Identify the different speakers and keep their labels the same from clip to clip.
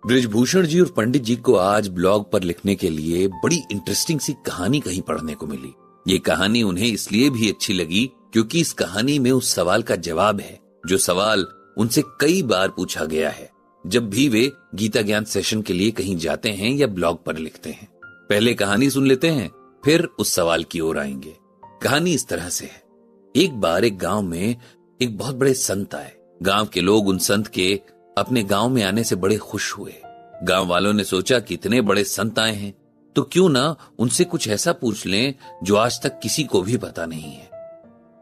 Speaker 1: बृजभूषण जी और पंडित जी को आज ब्लॉग पर लिखने के लिए बड़ी इंटरेस्टिंग सी कहानी कहीं पढ़ने को मिली। ये कहानी उन्हें इसलिए भी अच्छी लगी क्योंकि इस कहानी में उस सवाल का जवाब है जो सवाल उनसे कई बार पूछा गया है जब भी वे गीता ज्ञान सेशन के लिए कहीं जाते हैं या ब्लॉग पर लिखते हैं। पहले कहानी सुन लेते हैं, फिर उस सवाल की ओर आएंगे। कहानी इस तरह से है। एक बार एक गांव में एक बहुत बड़े संत आए। गांव के लोग उन संत के अपने गांव में आने से बड़े खुश हुए। गांव वालों ने सोचा कि इतने बड़े संत आए हैं तो क्यों ना उनसे कुछ ऐसा पूछ लें जो आज तक किसी को भी पता नहीं है।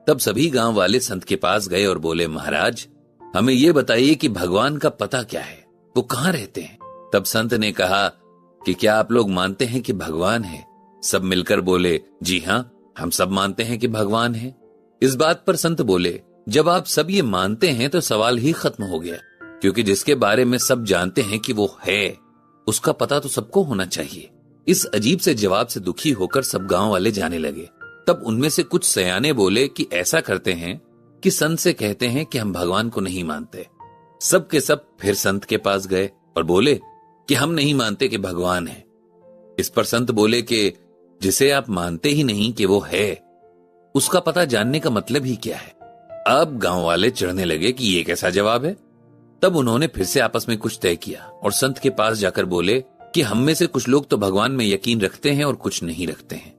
Speaker 1: तब सभी गांव वाले संत के पास गए और बोले, महाराज हमें ये बताइए कि भगवान का पता क्या है, वो कहाँ रहते हैं। तब संत ने कहा कि क्या आप लोग मानते हैं कि भगवान है? सब मिलकर बोले, जी हां, हम सब मानते हैं कि भगवान है। इस बात पर संत बोले, जब आप सब ये मानते हैं तो सवाल ही खत्म हो गया, क्योंकि जिसके बारे में सब जानते हैं कि वो है, उसका पता तो सबको होना चाहिए। इस अजीब से जवाब से दुखी होकर सब गांव वाले जाने लगे। तब उनमें से कुछ सयाने बोले कि ऐसा करते हैं कि संत से कहते हैं कि हम भगवान को नहीं मानते। सब के सब फिर संत के पास गए और बोले कि हम नहीं मानते कि भगवान है। इस पर संत बोले कि जिसे आप मानते ही नहीं कि वो है, उसका पता जानने का मतलब ही क्या है। अब गांव वाले चिढ़ने लगे कि ये कैसा जवाब है। तब उन्होंने फिर से आपस में कुछ तय किया और संत के पास जाकर बोले कि हम में से कुछ लोग तो भगवान में यकीन रखते हैं और कुछ नहीं रखते हैं।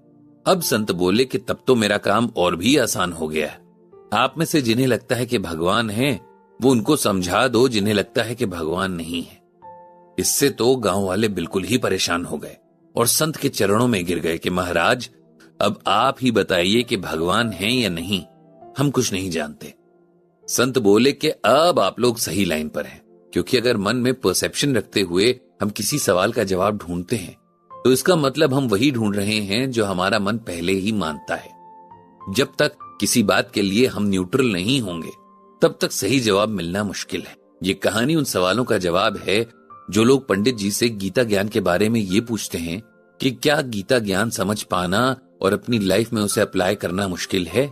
Speaker 1: अब संत बोले कि तब तो मेरा काम और भी आसान हो गया है। आप में से जिन्हें लगता है कि भगवान है, वो उनको समझा दो जिन्हें लगता है कि भगवान नहीं है। इससे तो गांव वाले बिल्कुल ही परेशान हो गए और संत के चरणों में गिर गए कि महाराज अब आप ही बताइए कि भगवान है या नहीं, हम कुछ नहीं जानते। संत बोले कि अब आप लोग सही लाइन पर हैं, क्योंकि अगर मन में परसेप्शन रखते हुए हम किसी सवाल का जवाब ढूंढते हैं तो इसका मतलब हम वही ढूंढ रहे हैं जो हमारा मन पहले ही मानता है। जब तक किसी बात के लिए हम न्यूट्रल नहीं होंगे तब तक सही जवाब मिलना मुश्किल है। ये कहानी उन सवालों का जवाब है जो लोग पंडित जी से गीता ज्ञान के बारे में ये पूछते हैं कि क्या गीता ज्ञान समझ पाना और अपनी लाइफ में उसे अप्लाई करना मुश्किल है।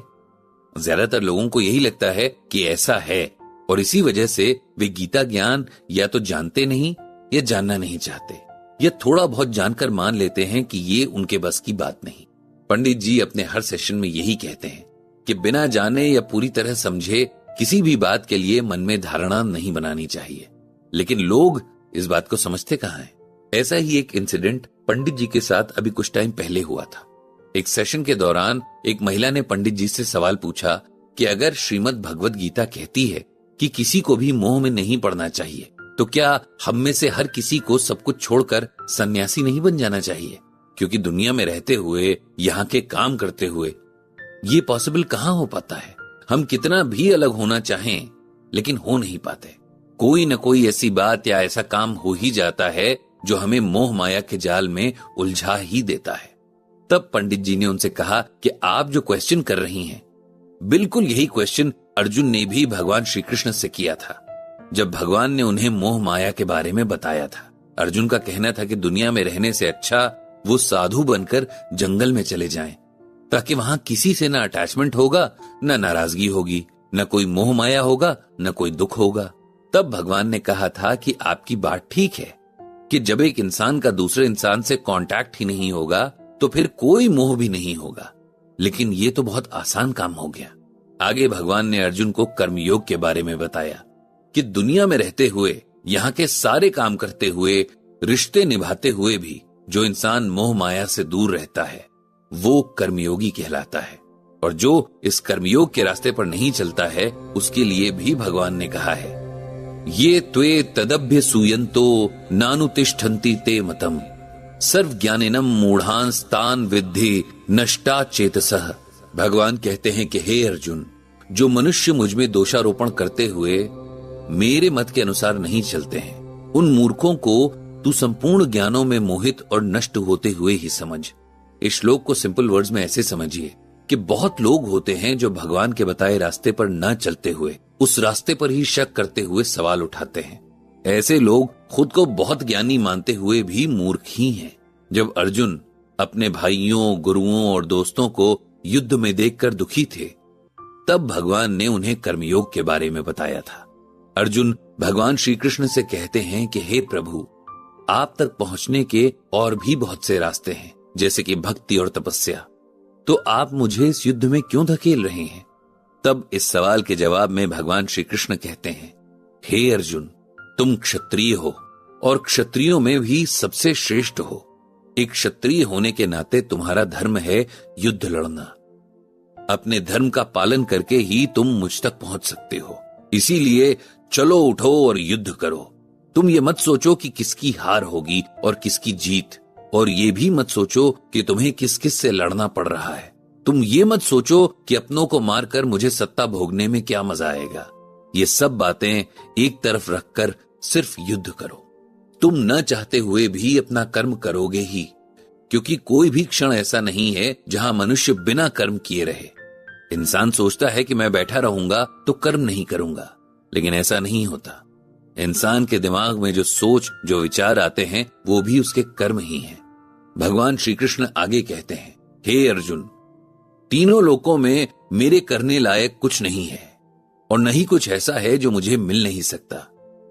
Speaker 1: ज्यादातर लोगों को यही लगता है कि ऐसा है और इसी वजह से वे गीता ज्ञान या तो जानते नहीं या जानना नहीं चाहते, या थोड़ा बहुत जानकर मान लेते हैं कि ये उनके बस की बात नहीं। पंडित जी अपने हर सेशन में यही कहते हैं कि बिना जाने या पूरी तरह समझे किसी भी बात के लिए मन में धारणा नहीं बनानी चाहिए। लेकिन लोग इस बात को समझते कहां हैं। ऐसा ही एक इंसिडेंट पंडित जी के साथ अभी कुछ टाइम पहले हुआ था। एक सेशन के दौरान एक महिला ने पंडित जी से सवाल पूछा कि अगर श्रीमद् भगवत गीता कहती है कि किसी को भी मोह में नहीं पड़ना चाहिए, तो क्या हम में से हर किसी को सब कुछ छोड़कर सन्यासी नहीं बन जाना चाहिए? क्योंकि दुनिया में रहते हुए, यहाँ के काम करते हुए ये पॉसिबल कहाँ हो पाता है। हम कितना भी अलग होना चाहें लेकिन हो नहीं पाते। कोई न कोई ऐसी बात या ऐसा काम हो ही जाता है जो हमें मोह माया के जाल में उलझा ही देता है। तब पंडित जी ने उनसे कहा कि आप जो क्वेश्चन कर रही हैं, बिल्कुल यही क्वेश्चन अर्जुन ने भी भगवान श्री कृष्ण से किया था जब भगवान ने उन्हें मोह माया के बारे में बताया था। अर्जुन का कहना था कि दुनिया में रहने से अच्छा वो साधु बनकर जंगल में चले जाएं, ताकि वहां किसी से न अटैचमेंट होगा, न नाराजगी होगी, न कोई मोह माया होगा, न कोई दुख होगा। तब भगवान ने कहा था कि आपकी बात ठीक है कि जब एक इंसान का दूसरे इंसान से कांटेक्ट ही नहीं होगा तो फिर कोई मोह भी नहीं होगा। लेकिन ये तो बहुत आसान काम हो गया। आगे भगवान ने अर्जुन को कर्मयोग के बारे में बताया कि दुनिया में रहते हुए, यहाँ के सारे काम करते हुए, रिश्ते निभाते हुए भी जो इंसान मोह माया से दूर रहता है वो कर्मयोगी कहलाता है, और जो इस कर्मयोग के रास्ते पर नहीं चलता है उसके लिए भी भगवान ने कहा है, ये त्वे तदभ्य सूयंतो नानुतिष्ठन्ति ते मतम सर्व ज्ञानिनम मूढ़ांस्तान विद्धि नष्टा चेतसः। भगवान कहते हैं कि हे अर्जुन, जो मनुष्य मुझ में दोषारोपण करते हुए मेरे मत के अनुसार नहीं चलते हैं, उन मूर्खों को तू संपूर्ण ज्ञानों में मोहित और नष्ट होते हुए ही समझ। इस श्लोक को सिंपल वर्ड्स में ऐसे समझिए कि बहुत लोग होते हैं जो भगवान के बताए रास्ते पर न चलते हुए उस रास्ते पर ही शक करते हुए सवाल उठाते हैं। ऐसे लोग खुद को बहुत ज्ञानी मानते हुए भी मूर्ख ही हैं। जब अर्जुन अपने भाइयों, गुरुओं और दोस्तों को युद्ध में देखकर दुखी थे, तब भगवान ने उन्हें कर्मयोग के बारे में बताया था। अर्जुन भगवान श्री कृष्ण से कहते हैं कि हे प्रभु, आप तक पहुंचने के और भी बहुत से रास्ते हैं, जैसे कि भक्ति और तपस्या। तो आप मुझे इस युद्ध में क्यों धकेल रहे हैं? तब इस सवाल के जवाब में भगवान श्री कृष्ण कहते हैं, हे अर्जुन, तुम क्षत्रिय हो और क्षत्रियों में भी सबसे श्रेष्ठ हो। एक क्षत्रिय होने के नाते तुम्हारा धर्म है युद्ध लड़ना। अपने धर्म का पालन करके ही तुम मुझ तक पहुंच सकते हो। इसीलिए चलो उठो और युद्ध करो। तुम ये मत सोचो कि किसकी हार होगी और किसकी जीत, और ये भी मत सोचो कि तुम्हें किस किस से लड़ना पड़ रहा है। तुम ये मत सोचो कि अपनों को मारकर मुझे सत्ता भोगने में क्या मजा आएगा। ये सब बातें एक तरफ रखकर सिर्फ युद्ध करो। तुम न चाहते हुए भी अपना कर्म करोगे ही, क्योंकि कोई भी क्षण ऐसा नहीं है जहां मनुष्य बिना कर्म किए रहे। इंसान सोचता है कि मैं बैठा रहूंगा तो कर्म नहीं करूंगा, लेकिन ऐसा नहीं होता। इंसान के दिमाग में जो सोच, जो विचार आते हैं, वो भी उसके कर्म ही हैं। भगवान श्री कृष्ण आगे कहते हैं, हे अर्जुन, तीनों लोकों में मेरे करने लायक कुछ नहीं है और न ही कुछ ऐसा है जो मुझे मिल नहीं सकता।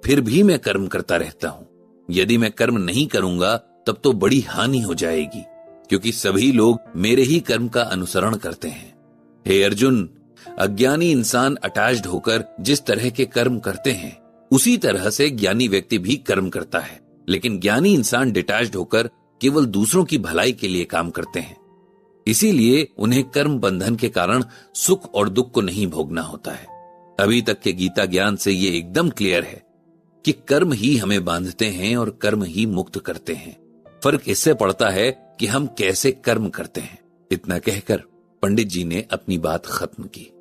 Speaker 1: फिर भी मैं कर्म करता रहता हूं। यदि मैं कर्म नहीं करूंगा तब तो बड़ी हानि हो जाएगी, क्योंकि सभी लोग मेरे ही कर्म का अनुसरण करते हैं। हे अर्जुन, अज्ञानी इंसान अटैच्ड होकर जिस तरह के कर्म करते हैं, उसी तरह से ज्ञानी व्यक्ति भी कर्म करता है। लेकिन ज्ञानी इंसान डिटैच्ड होकर केवल दूसरों की भलाई के लिए काम करते हैं। इसीलिए उन्हें कर्म बंधन के कारण सुख और दुख को नहीं भोगना होता है। अभी तक के गीता ज्ञान से ये एकदम क्लियर है कि कर्म ही हमें बांधते हैं और कर्म ही मुक्त करते हैं। फर्क इससे पड़ता है कि हम कैसे कर्म करते हैं। इतना कहकर पंडित जी ने अपनी बात खत्म की।